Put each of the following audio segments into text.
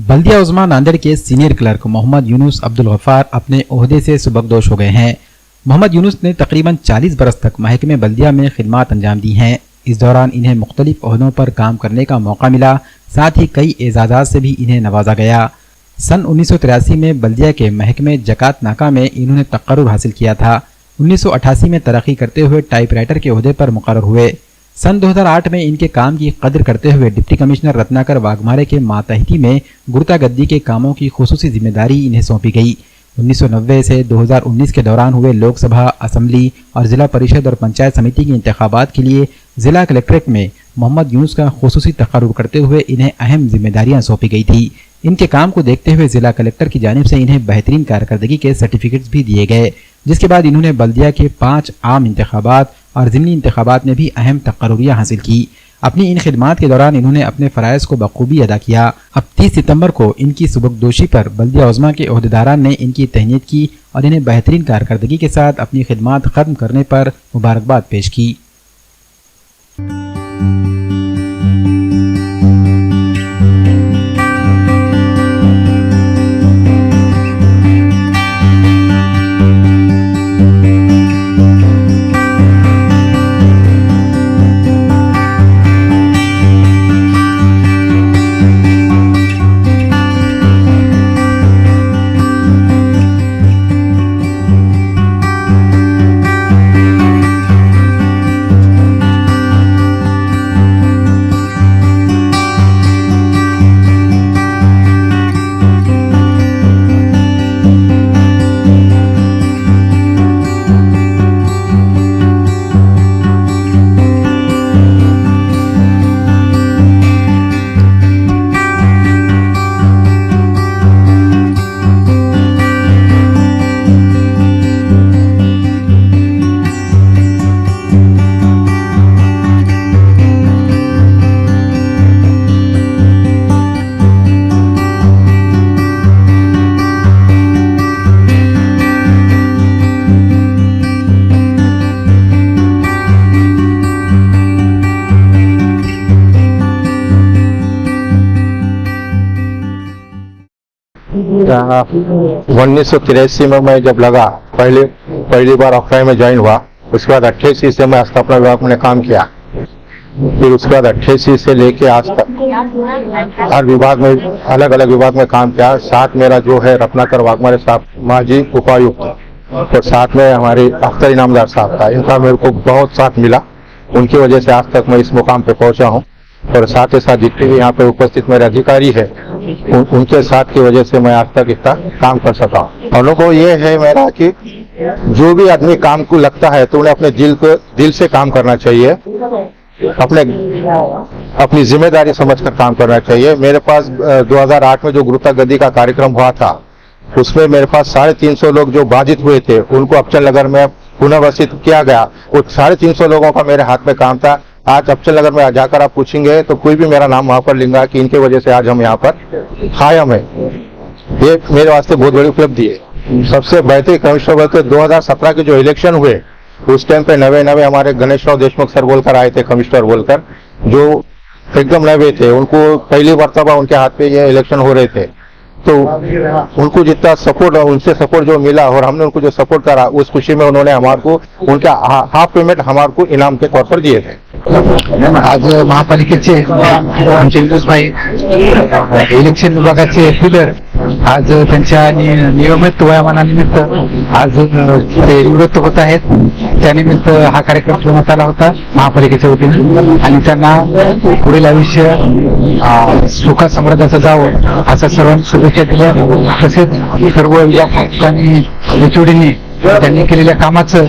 बल्दिया उज़्मा नांदेड़ के senior clerk Mohammad Yunus Abdul Gaffar अपने ओहदे से सुबकदोश हो गए हैं। मोहम्मद यूनुस ने तकरीबन 40 बरस तक महकमे बल्दिया में खिदमत अंजाम दी हैं। इस दौरान इन्हें मुख्तलिफ ओहदों पर काम करने का मौका मिला, साथ ही कई एजाज़ात से भी इन्हें नवाजा गया। सन 1983 में बल्दिया के महकमे जकात नाका में इन्होंने तकर्रुर हासिल किया था। 1988 में तरक्की करते हुए टाइपराइटर के ओहदे पर मुकर्रर हुए। सन 2008 में इनके काम की कदर करते हुए डिप्टी कमिश्नर रत्नाकर वाघमारे के मातहती में गुर्दागद्दी के कामों की खुसूसी जिम्मेदारी इन्हें सौंपी गई। 1990 से 2019 के दौरान हुए लोकसभा, असेंबली और जिला परिषद और पंचायत समिति के इंतखाबात के लिए जिला कलेक्ट्रेट में मोहम्मद यूनुस का खुसूसी तकर्रुर करते हुए इन्हें अहम जिम्मेदारियां सौंपी गई थी। इनके काम को देखते हुए जिला कलेक्टर की जानिब से इन्हें बेहतरीन कारकर्दगी के सर्टिफिकेट्स भी दिए गए, जिसके बाद इन्होंने बल्दिया के 5 आम इंतखाबात और ज़िमनी इंतखाबात में भी अहम तकर्रुरियां हासिल की। अपनी इन खिदमात के दौरान इन्होंने अपने फ़राइज़ को बखूबी अदा किया। अब 30 सितंबर को इनकी सुबकदोशी पर बल्दिया उज़्मा के ओहदेदारान ने इनकी तहनीत की और इन्हें बेहतरीन कारकर्दगी के साथ अपनी खिदमात ख़त्म करने पर मुबारकबाद पेश की। जहाँ 1983 में मैं जब लगा पहली बार अफराई में ज्वाइन हुआ, उसके बाद 88 से मैं स्थापना विभाग में काम किया। फिर उसके बाद 88 से लेके आज तक हर विभाग में अलग अलग विभाग में काम किया। साथ मेरा जो है रत्नाकर वाघमारे साहब माजी उपायुक्त और साथ में हमारे अख्तर इनामदार साहब था, इनका मेरे को बहुत साथ मिला। उनकी वजह से आज तक मैं इस मुकाम पे पहुंचा हूं और साथ ही साथ जितने भी यहाँ पे उपस्थित मेरे अधिकारी है उनके साथ की वजह से मैं आज तक इतना काम कर सका हूँ। अनुभव ये है मेरा कि जो भी आदमी काम को लगता है तो उन्हें अपने दिल से काम करना चाहिए, अपनी जिम्मेदारी समझकर काम करना चाहिए। मेरे पास 2008 में जो गुर्दागद्दी का कार्यक्रम हुआ था उसमें मेरे पास 350 लोग जो बाधित हुए थे उनको अफजल नगर में पुनर्वसित किया गया। वो 350 लोगों का मेरे हाथ में काम था। आज अफजल नगर में जाकर आप पूछेंगे तो कोई भी मेरा नाम वहां पर लेगा कि इनके वजह से आज हम यहाँ पर कायम है। ये मेरे वास्ते बहुत बड़ी उपलब्धि है। सबसे बेहतरीन कमिश्नर बोलते 2017 के जो इलेक्शन हुए उस टाइम पे नवे हमारे गणेश राव देशमुख सर बोलकर आए थे, कमिश्नर बोलकर, जो एकदम नवे थे। उनको पहली मर्तबा उनके हाथ पे ये इलेक्शन हो रहे थे, तो उनको जितना सपोर्ट उनसे सपोर्ट जो मिला और हमने उनको जो सपोर्ट करा उस खुशी में उन्होंने हमारे को उनका हाफ पेमेंट हमारे को इनाम के तौर पर दिए थे। आज महापालिकेचे आमचे युनुस भाई इलेक्शन विभागाचे फिलर आज त्यांच्या नियमित वयामानानिमित्त आज ते निवृत्त होत आहेत। त्यानिमित्त हा कार्यक्रम ठेवण्यात आला होता महापालिकेच्या वतीने आणि त्यांना पुढील आयुष्य सुखा समृद्धाचं जावं असा सर्वांनी शुभेच्छा दिल्या। तसेच सर्व विभाग आणि एचओडींनी त्यांनी केलेल्या कामाचं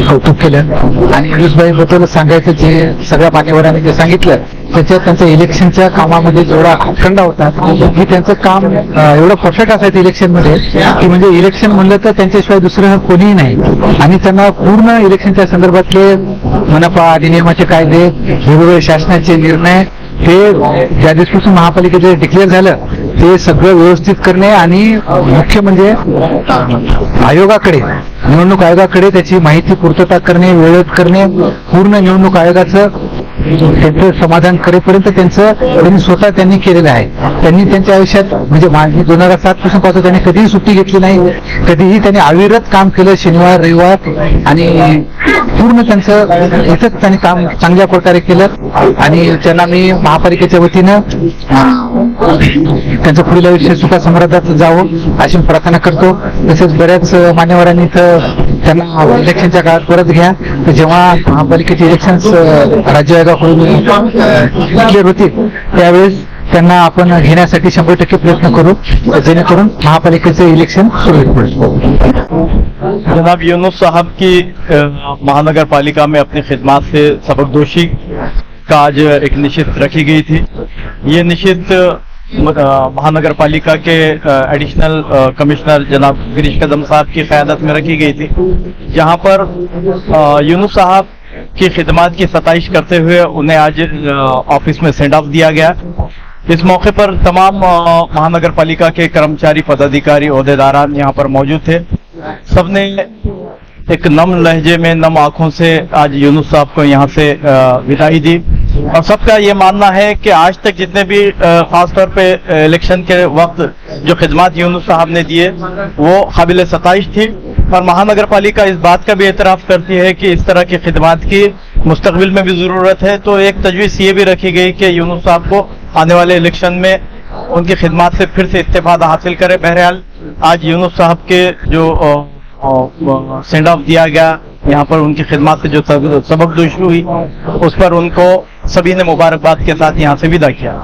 कौतुक केलं आणि युनुसभाई बद्दल सांगायचं जे सगळ्या मान्यवरांनी जे सांगितलं त्याच्यात त्यांच्या इलेक्शनच्या कामामध्ये जेवढा अखंड होता की त्यांचं काम एवढं परफेक्ट असायचं इलेक्शन मध्ये की म्हणजे इलेक्शन म्हणलं तर त्यांच्याशिवाय दुसरं कोणीही नाही। आणि त्यांना पूर्ण इलेक्शनच्या संदर्भातले मनपा अधिनियमाचे कायदे वेगवेगळे शासनाचे निर्णय हे ज्या दिवसापासून महापालिकेचे डिक्लेअर झालं ते सगळं व्यवस्थित करणे आणि मुख्य म्हणजे आयोगाकडे निवडणूक आयोगाकडे त्याची माहिती पूर्तता करणे, वेळेत करणे, पूर्ण निवडणूक आयोगाचं त्यांचं समाधान करेपर्यंत त्यांनी स्वतः केलेलं आहे. त्यांनी त्यांच्या आयुष्यात म्हणजे 2007 पासून पाहतो त्यांनी कधीही सुट्टी घेतली नाही, कधीही त्यांनी अविरत काम केलं, शनिवार रविवार, आणि पूर्ण त्यांचं इथंच त्यांनी काम चांगल्या प्रकारे केलं. आणि त्यांना मी महापालिकेच्या वतीनं त्यांचं पुढील आयुष्य सुखा समृद्धात जावं अशी प्रार्थना करतो. तसेच बऱ्याच मान्यवरांनी इथं त्यांना इलेक्शनच्या काळात परत घ्या, तर जेव्हा महापालिकेचे इलेक्शन राज्य आयोगाकडून क्लिअर होतील त्यावेळेस त्यांना आपण घेण्यासाठी 100% प्रयत्न करू, जेणेकरून महापालिकेचं इलेक्शन सुरळीत होईल. जनाब यूनुस साहब की महानगर पालिका में अपनी खिदमत से सबकदोशी का आज एक निश्चित रखी गई थी. ये निश्चित महानगर पालिका के एडिशनल कमिश्नर जनाब गिरीश कदम साहब की क़यादत में रखी गई थी, जहां पर यूनुस साहब की खिदमत की सताइश करते हुए उन्हें आज ऑफिस में सेंड ऑफ दिया गया. इस मौके पर तमाम महानगर पालिका के कर्मचारी, पदाधिकारी, ओहदेदारान यहाँ पर मौजूद थे. सबने एक नम लहजे में, नम आंखों से आज यूनुस साहब को यहाँ से विदाई दी. और सबका ये मानना है कि आज तक जितने भी खासतौर पे इलेक्शन के वक्त जो खिदमत यूनुस साहब ने दिए वो काबिल सताइश थी. और महानगर पालिका इस बात का भी एतराफ़ करती है कि इस तरह की खिदमत की मुस्तकबिल में भी ज़रूरत है. तो एक तजवीज़ ये भी रखी गई कि यूनुस साहब को आने वाले इलेक्शन में उनकी खिदमत से फिर से इस्तेफादा हासिल करे. बहरहाल आज यूनुस साहब के जो सेंड ऑफ दिया गया, यहाँ पर उनकी खिदमत से जो सबकदोशी हुई उस पर उनको सभी ने मुबारकबाद के साथ यहाँ से विदा किया.